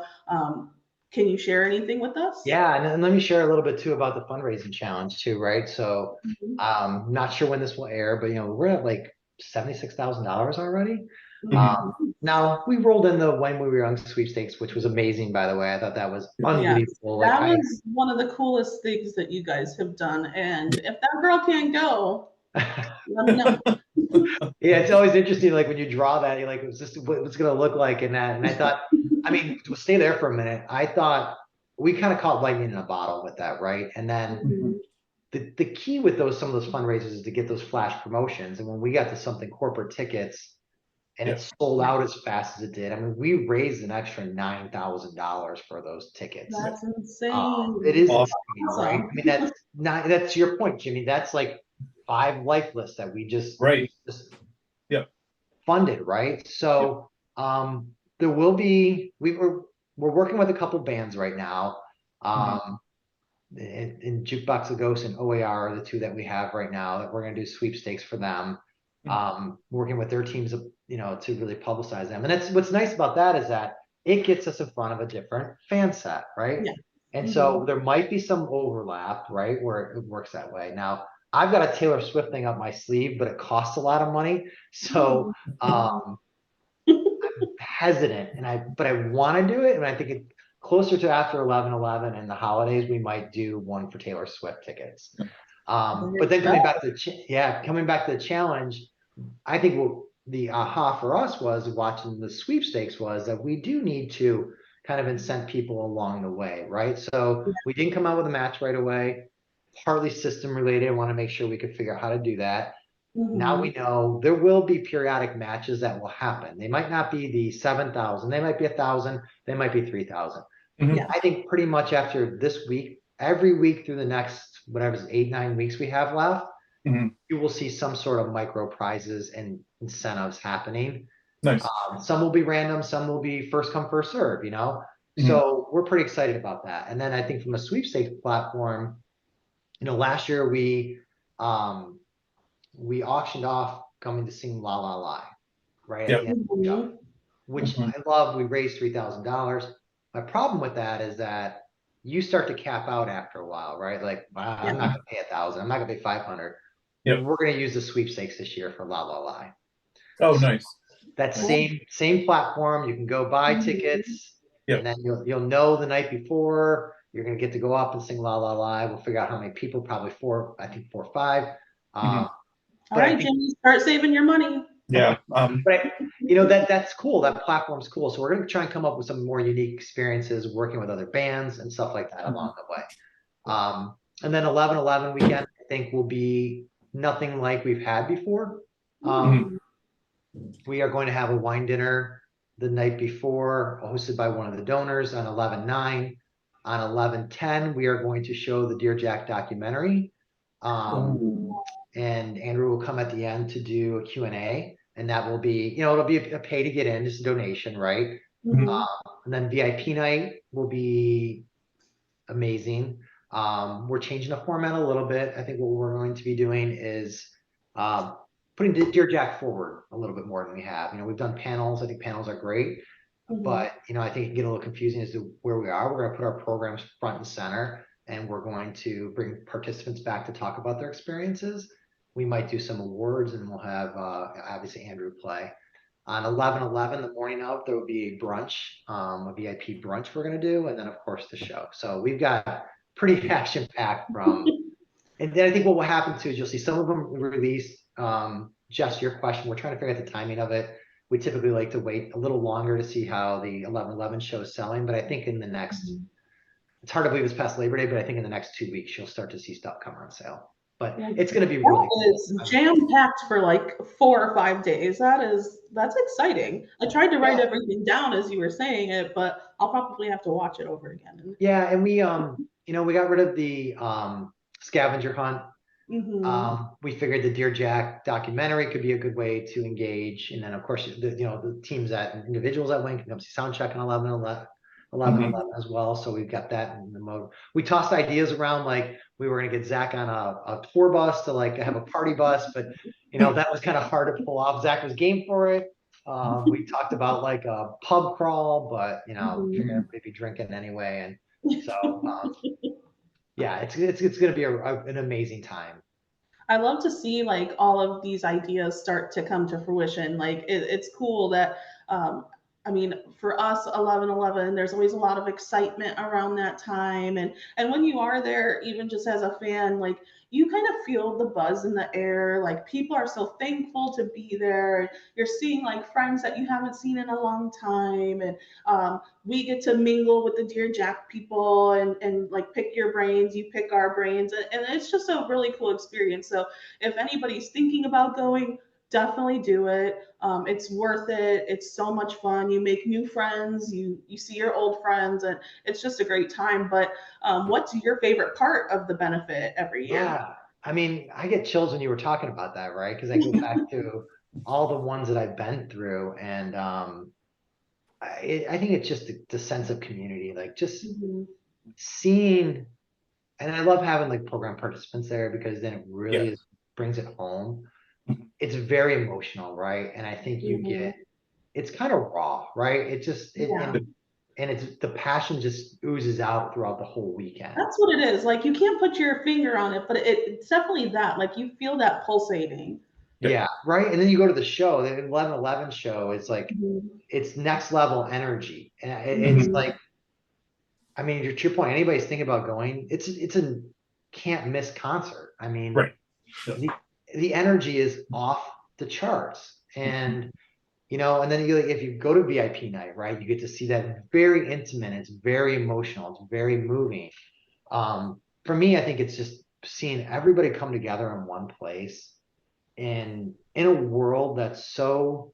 [SPEAKER 2] can you share anything with us?
[SPEAKER 3] Yeah, and let me share a little bit too about the fundraising challenge too, right? So not sure when this will air, but we're at like $76,000 already. Now we rolled in the when we were young sweepstakes, which was amazing, by the way. I thought that was unbelievable.
[SPEAKER 2] That was one of the coolest things that you guys have done. And if that girl can't go, let me know.
[SPEAKER 3] Yeah, it's always interesting. Like when you draw that, you're like, "Is this what it's going to look like?" And I thought, I mean, to stay there for a minute. I thought we kind of caught lightning in a bottle with that, right? And then the key with some of those fundraisers is to get those flash promotions. And when we got to something corporate tickets, and it sold out as fast as it did. I mean, we raised an extra $9,000 for those tickets.
[SPEAKER 2] That's insane.
[SPEAKER 3] It is insane, right? I mean, that's your point, Jimmy. That's like 5 lifeless that we just funded, right? So there will be we're working with a couple bands right now. In Jukebox of Ghosts and OAR are the 2 that we have right now that we're going to do sweepstakes for them. Working with their teams, to really publicize them. And that's what's nice about that is that it gets us in front of a different fan set, right? Yeah. And so there might be some overlap, right, where it works that way. Now, I've got a Taylor Swift thing up my sleeve, but it costs a lot of money. So I'm hesitant, but I want to do it. And I think closer to after 11/11 and the holidays, we might do one for Taylor Swift tickets. But then coming back to the challenge, I think the aha for us was watching the sweepstakes was that we do need to kind of incent people along the way, right? So we didn't come out with a match right away, partly system related. I want to make sure we could figure out how to do that. Now we know there will be periodic matches that will happen. They might not be the 7,000. They might be 1,000. They might be 3,000. I think pretty much after this week, every week through the next, whatever, 8-9 weeks we have left, you will see some sort of micro prizes and incentives happening.
[SPEAKER 4] Nice.
[SPEAKER 3] Some will be random, some will be first come, first serve, So we're pretty excited about that. And then I think from a sweepstakes platform, last year we auctioned off coming to sing La La La, right? At the end of the show, which I love. We raised $3,000. My problem with that is that you start to cap out after a while, right? Like, I'm not gonna pay 1,000. I'm not gonna pay 500. We're gonna use the sweepstakes this year for La La La.
[SPEAKER 4] Oh, nice.
[SPEAKER 3] That same platform. You can go buy tickets, and then you'll know the night before you're gonna get to go up and sing La La La. We'll figure out how many people. Probably 4. I think 4 or 5.
[SPEAKER 2] All right, Jimmy, start saving your money.
[SPEAKER 4] Yeah.
[SPEAKER 3] But that's cool. That platform's cool. So we're going to try and come up with some more unique experiences working with other bands and stuff like that along the way. And then 11/11 weekend, I think, will be nothing like we've had before. We are going to have a wine dinner the night before, hosted by one of the donors on 11/9. On 11/10, we are going to show the Dear Jack documentary. And Andrew will come at the end to do a Q&A, and that will be, it'll be a pay to get in, just a donation, right? And then VIP night will be amazing. We're changing the format a little bit. I think what we're going to be doing is putting Dear Jack forward a little bit more than we have. We've done panels. I think panels are great, but I think it can get a little confusing as to where we are. We're going to put our programs front and center, and we're going to bring participants back to talk about their experiences. We might do some awards, and we'll have obviously Andrew play. On 11/11, the morning of, there will be a brunch, a VIP brunch we're going to do, and then of course the show. So we've got pretty action packed from. And then I think what will happen too is you'll see some of them released. Jess, your question, we're trying to figure out the timing of it. We typically like to wait a little longer to see how the 11/11 show is selling, but I think in the next, it's hard to believe it's past Labor Day, but I think in the next 2 weeks you'll start to see stuff come on sale. But it's going to be really
[SPEAKER 2] cool. Jam-packed for like 4 or 5 days. That's exciting. I tried to write everything down as you were saying it, but I'll probably have to watch it over again.
[SPEAKER 3] Yeah, and we we got rid of the scavenger hunt. We figured the Dear Jack documentary could be a good way to engage. And then of course, the teams individuals that went can come see Soundcheck on 11/11 as well. So we've got that in the mode. We tossed ideas around, like we were going to get Zach on a tour bus to like have a party bus, but that was kind of hard to pull off. Zach was game for it. We talked about like a pub crawl, but figured everybody be drinking anyway. And so yeah, it's going to be an amazing time.
[SPEAKER 2] I love to see like all of these ideas start to come to fruition. Like it's cool that I mean, for us, 11/11, there's always a lot of excitement around that time, and when you are there, even just as a fan, like you kind of feel the buzz in the air. Like people are so thankful to be there. You're seeing like friends that you haven't seen in a long time, and we get to mingle with the Dear Jack people and like pick your brains, you pick our brains, and it's just a really cool experience. So if anybody's thinking about going, definitely do it. It's worth it. It's so much fun. You make new friends. You see your old friends, and it's just a great time. But what's your favorite part of the benefit every year?
[SPEAKER 3] Yeah, I mean, I get chills when you were talking about that, right? Because I go back to all the ones that I've been through, and I think it's just the sense of community, like just seeing, and I love having like program participants there because then it really brings it home. It's very emotional, right? And I think it's kind of raw, right? And it's the passion just oozes out throughout the whole weekend.
[SPEAKER 2] That's what it is. Like you can't put your finger on it, but it's definitely that. Like you feel that pulsating.
[SPEAKER 3] Yeah, right. And then you go to the show, the 11/11 show is like it's next level energy. And it's like, I mean, to your point, anybody's thinking about going, it's a can't miss concert. I mean, the energy is off the charts. And and then if you go to VIP night, right, you get to see that very intimate, it's very emotional, it's very moving. For me, I think it's just seeing everybody come together in one place in a world that's so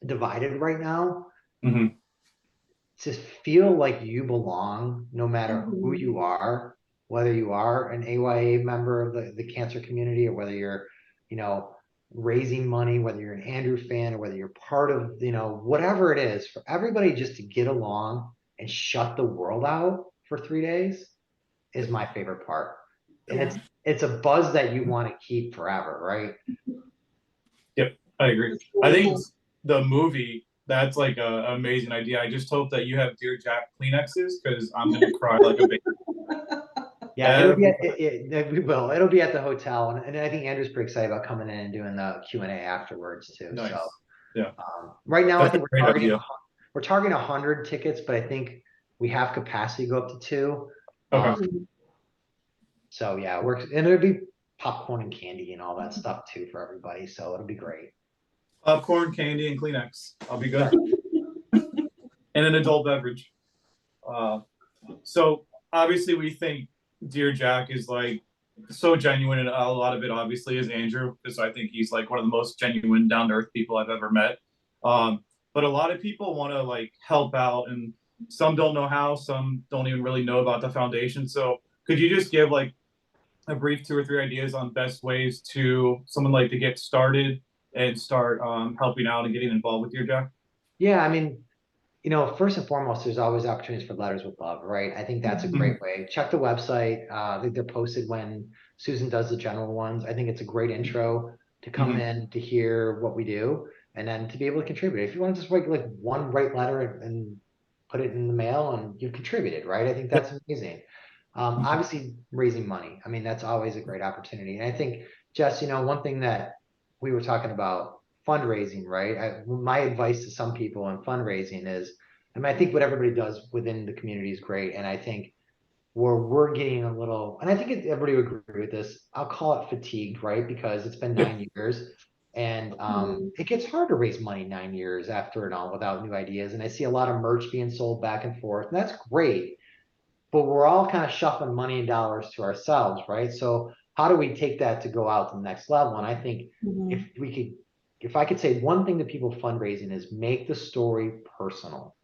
[SPEAKER 3] divided right now. To feel like you belong no matter who you are, whether you are an AYA member of the cancer community or whether you're raising money, whether you're an Andrew fan or whether you're part of whatever it is, for everybody just to get along and shut the world out for 3 days is my favorite part. And it's a buzz that you want to keep forever, right?
[SPEAKER 4] Yep, I agree. I think the movie, that's like an amazing idea. I just hope that you have Dear Jack Kleenexes because I'm gonna cry like a baby.
[SPEAKER 3] Yeah, it'll be at the hotel, and I think Andrew's pretty excited about coming in and doing the Q&A afterwards too.
[SPEAKER 4] Nice.
[SPEAKER 3] So
[SPEAKER 4] yeah,
[SPEAKER 3] right now I think we're targeting 100 tickets, but I think we have capacity to go up to 2.
[SPEAKER 4] Okay.
[SPEAKER 3] So yeah, and it'll be popcorn and candy and all that stuff too for everybody. So it'll be great.
[SPEAKER 4] Popcorn, candy, and Kleenex. I'll be good. And an adult beverage. So obviously we think Dear Jack is like so genuine, and a lot of it obviously is Andrew, because I think he's like one of the most genuine, down to earth people I've ever met. But a lot of people want to like help out, and some don't know how, some don't even really know about the foundation. So could you just give like a brief 2 or 3 ideas on best ways to someone like to get started and start helping out and getting involved with Dear Jack?
[SPEAKER 3] Yeah, I mean, first and foremost, there's always opportunities for letters with love, right? I think that's a great way. Check the website. I think they're posted when Susan does the general ones. I think it's a great intro to come in to hear what we do and then to be able to contribute. If you want to just write like one right letter and put it in the mail and you've contributed, right? I think that's amazing. Obviously, raising money. I mean, that's always a great opportunity. And I think, Jess, one thing that we were talking about, fundraising, right? My advice to some people on fundraising is, I think what everybody does within the community is great. And I think where we're getting a little, and I think everybody would agree with this, I'll call it fatigued, right? Because it's been 9 years and it gets hard to raise money 9 years after it all without new ideas. And I see a lot of merch being sold back and forth, and that's great. But we're all kind of shuffling money and dollars to ourselves, right? So how do we take that to go out to the next level? And I think if I could say one thing to people fundraising is make the story personal.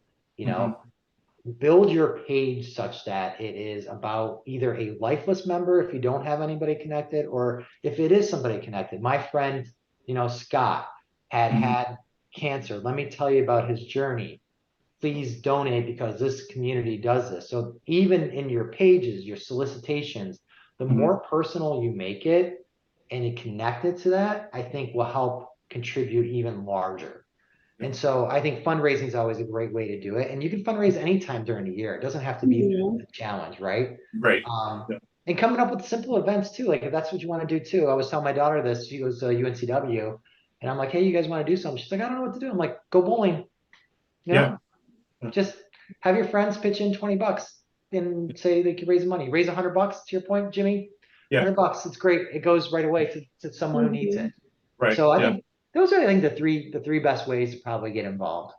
[SPEAKER 3] build your page such that it is about either a lifeless member if you don't have anybody connected, or if it is somebody connected. My friend, Scott had cancer. Let me tell you about his journey. Please donate because this community does this. So even in your pages, your solicitations, the more personal you make it and you connect it to that, I think will help contribute even larger. And so I think fundraising is always a great way to do it. And you can fundraise anytime during the year. It doesn't have to be the challenge, right?
[SPEAKER 4] Right.
[SPEAKER 3] And coming up with simple events too. Like if that's what you want to do too. I was telling my daughter this. She goes to UNCW. And I'm like, hey, you guys want to do something? She's like, I don't know what to do. I'm like, go bowling. Just have your friends pitch in $20 and say they can raise money. Raise $100 to your point, Jimmy. $100. It's great. It goes right away to someone who needs it.
[SPEAKER 4] Right.
[SPEAKER 3] So I think those are, the three best ways to probably get involved.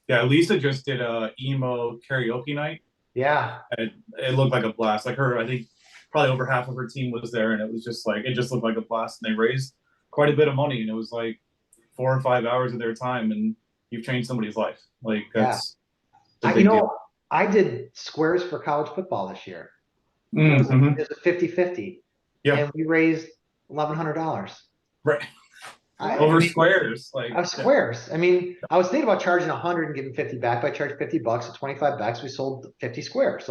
[SPEAKER 4] Yeah, Lisa just did a emo karaoke night.
[SPEAKER 3] Yeah.
[SPEAKER 4] It looked like a blast. Like I think probably over half of her team was there, and it was just like, it just looked like a blast. And they raised quite a bit of money, and it was like 4 or 5 hours of their time, and you've changed somebody's life. Like that's
[SPEAKER 3] I did squares for college football this year. It was a 50-50.
[SPEAKER 4] Yeah.
[SPEAKER 3] And we raised $1,100.
[SPEAKER 4] Right. Over squares.
[SPEAKER 3] Squares. I mean, I was thinking about charging 100 and giving 50 back, but I charged $50 at $25. We sold 50 squares.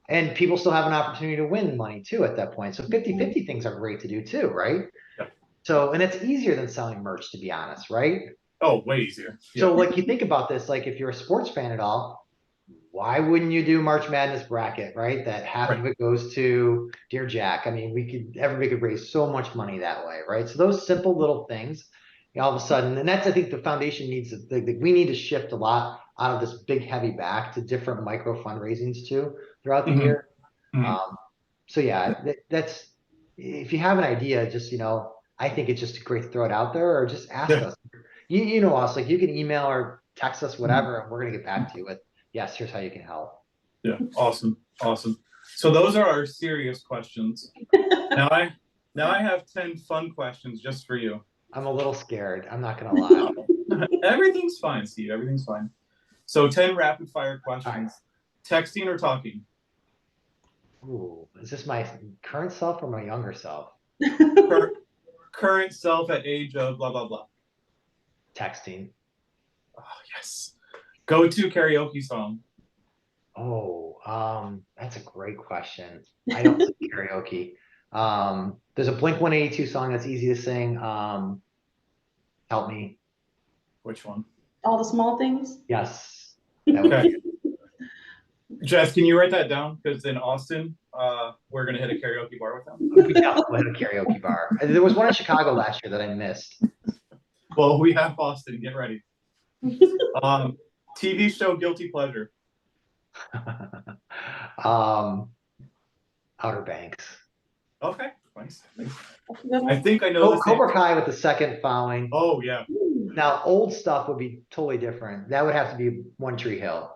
[SPEAKER 3] And people still have an opportunity to win money too at that point. So 50-50 things are great to do too, right?
[SPEAKER 4] Yeah.
[SPEAKER 3] So, and it's easier than selling merch, to be honest, right?
[SPEAKER 4] Oh, way easier.
[SPEAKER 3] So you think about this, if you're a sports fan at all, why wouldn't you do March Madness bracket, right? That half of it goes to Dear Jack. I mean, everybody could raise so much money that way, right? So those simple little things, all of a sudden, and that's, I think the foundation needs, we need to shift a lot out of this big heavy back to different micro fundraisings too throughout the year. So yeah, that's, if you have an idea, just, I think it's just great to throw it out there or just ask us. You know us, you can email or text us, whatever, and we're going to get back to you with, yes, here's how you can help.
[SPEAKER 4] Yeah. Awesome. So those are our serious questions. Now I have 10 fun questions just for you.
[SPEAKER 3] I'm a little scared. I'm not going to lie.
[SPEAKER 4] Everything's fine, Steve. Everything's fine. So 10 rapid fire questions. Texting or talking?
[SPEAKER 3] Ooh, is this my current self or my younger self?
[SPEAKER 4] Current self at age of blah, blah, blah.
[SPEAKER 3] Texting.
[SPEAKER 4] Oh, yes. Go-to karaoke song.
[SPEAKER 3] Oh, that's a great question. I don't sing karaoke. There's a Blink-182 song that's easy to sing. Help me.
[SPEAKER 4] Which one?
[SPEAKER 2] All the Small Things?
[SPEAKER 3] Yes.
[SPEAKER 4] Okay. Jess, can you write that down? Because in Austin, we're going to hit a karaoke bar with them.
[SPEAKER 3] We definitely hit a karaoke bar. There was one in Chicago last year that I missed.
[SPEAKER 4] Well, we have Boston. Get ready. TV show guilty pleasure.
[SPEAKER 3] Outer Banks.
[SPEAKER 4] Okay, nice. I think I know.
[SPEAKER 3] Oh, Cobra Kai with the second following.
[SPEAKER 4] Oh yeah.
[SPEAKER 3] Now old stuff would be totally different. That would have to be One Tree Hill.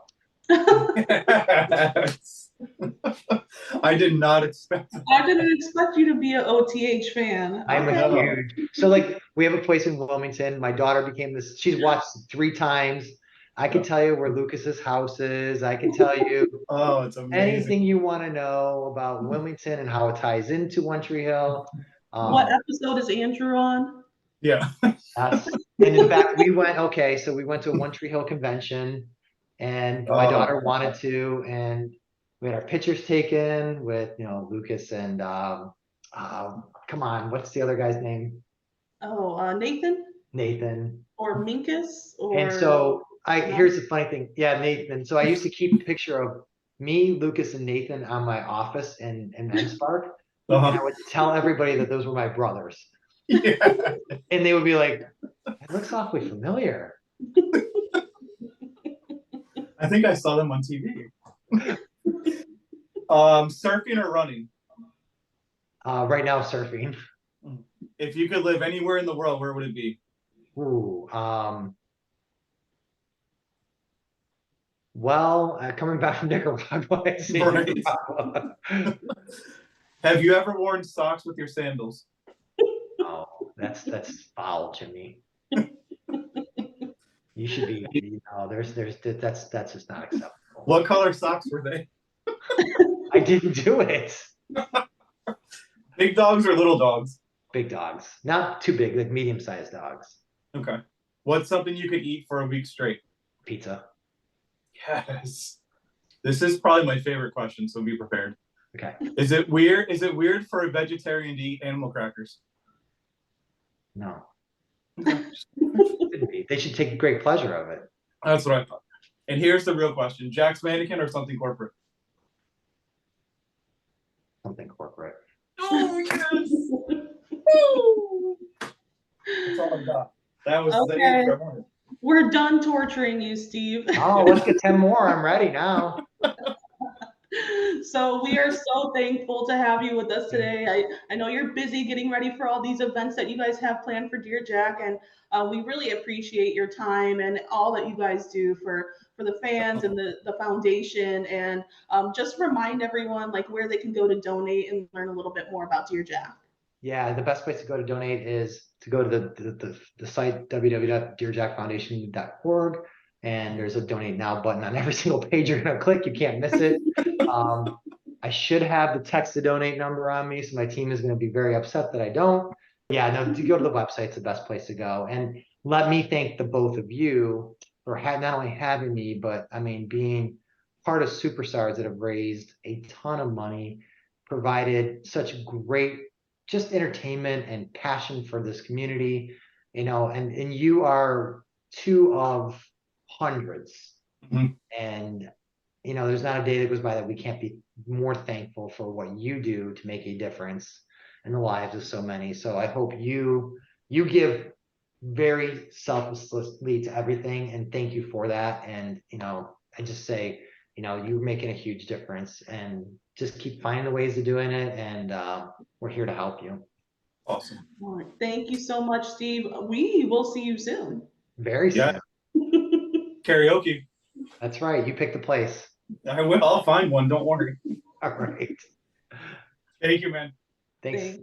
[SPEAKER 4] I did not expect that.
[SPEAKER 2] I didn't expect you to be an OTH fan.
[SPEAKER 3] I'm a huge. So we have a place in Wilmington. My daughter became this. She's watched 3 times. I can tell you where Lucas's house is. I can tell you
[SPEAKER 4] it's amazing.
[SPEAKER 3] Anything you want to know about Wilmington and how it ties into One Tree Hill.
[SPEAKER 2] What episode is Andrew on?
[SPEAKER 4] Yeah.
[SPEAKER 3] And in fact, we went to a One Tree Hill convention, and my daughter wanted to, and we had our pictures taken with Lucas and come on, what's the other guy's name? Nathan
[SPEAKER 2] or Minkus or.
[SPEAKER 3] And so here's the funny thing. Yeah, Nathan. So I used to keep a picture of me, Lucas, and Nathan on my office in Men's Park. And I would tell everybody that those were my brothers.
[SPEAKER 4] Yeah.
[SPEAKER 3] And they would be like, it looks awfully familiar.
[SPEAKER 4] I think I saw them on TV. Surfing or running?
[SPEAKER 3] Right now, surfing.
[SPEAKER 4] If you could live anywhere in the world, where would it be?
[SPEAKER 3] Ooh, well, coming back from Nicaragua,
[SPEAKER 4] Have you ever worn socks with your sandals?
[SPEAKER 3] Oh, that's foul, Jimmy. You should be. That's just not acceptable.
[SPEAKER 4] What color socks were they?
[SPEAKER 3] I didn't do it.
[SPEAKER 4] Big dogs or little dogs?
[SPEAKER 3] Big dogs. Not too big, like medium-sized dogs.
[SPEAKER 4] Okay. What's something you could eat for a week straight?
[SPEAKER 3] Pizza.
[SPEAKER 4] Yes. This is probably my favorite question, so be prepared.
[SPEAKER 3] Okay.
[SPEAKER 4] Is it weird for a vegetarian to eat animal crackers?
[SPEAKER 3] No. Shouldn't be. They should take great pleasure of it.
[SPEAKER 4] That's what I thought. And here's the real question. Jack's Mannequin or something corporate?
[SPEAKER 3] Something corporate.
[SPEAKER 4] Oh, yes. Woo! That's all I've got. That was
[SPEAKER 2] Okay.
[SPEAKER 4] the answer.
[SPEAKER 2] We're done torturing you, Steve.
[SPEAKER 3] Oh, let's get 10 more. I'm ready now.
[SPEAKER 2] So we are so thankful to have you with us today. I know you're busy getting ready for all these events that you guys have planned for Dear Jack, and we really appreciate your time and all that you guys do for the fans and the foundation. And just remind everyone like where they can go to donate and learn a little bit more about Dear Jack.
[SPEAKER 3] Yeah, the best place to go to donate is to go to the site www.dearjackfoundation.org, and there's a donate now button on every single page you're gonna click. You can't miss it. I should have the text to donate number on me, so my team is gonna be very upset that I don't. Yeah, no, to go to the website, it's the best place to go. And let me thank the both of you for not only having me, but I mean being part of superstars that have raised a ton of money, provided such great just entertainment and passion for this community, you know, and you are two of hundreds.
[SPEAKER 4] Mhm.
[SPEAKER 3] And, you know, there's not a day that goes by that we can't be more thankful for what you do to make a difference in the lives of so many. So I hope you give very selflessly to everything, and thank you for that. And, you know, I just say, you know, you're making a huge difference, and just keep finding the ways of doing it. And we're here to help you.
[SPEAKER 4] Awesome.
[SPEAKER 2] All right. Thank you so much, Steve. We will see you soon.
[SPEAKER 3] Very soon.
[SPEAKER 4] Karaoke.
[SPEAKER 3] That's right. You pick the place.
[SPEAKER 4] I will. I'll find one. Don't worry.
[SPEAKER 3] All right.
[SPEAKER 4] Thank you, man.
[SPEAKER 3] Thanks.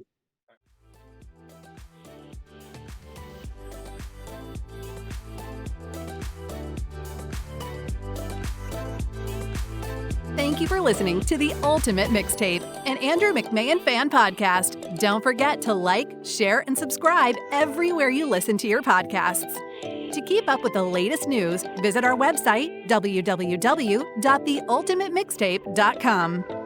[SPEAKER 1] Thank you for listening to the Ultimate Mixtape, an Andrew McMahon fan podcast. Don't forget to like, share, and subscribe everywhere you listen to your podcasts. To keep up with the latest news, visit our website, www.theultimatemixtape.com.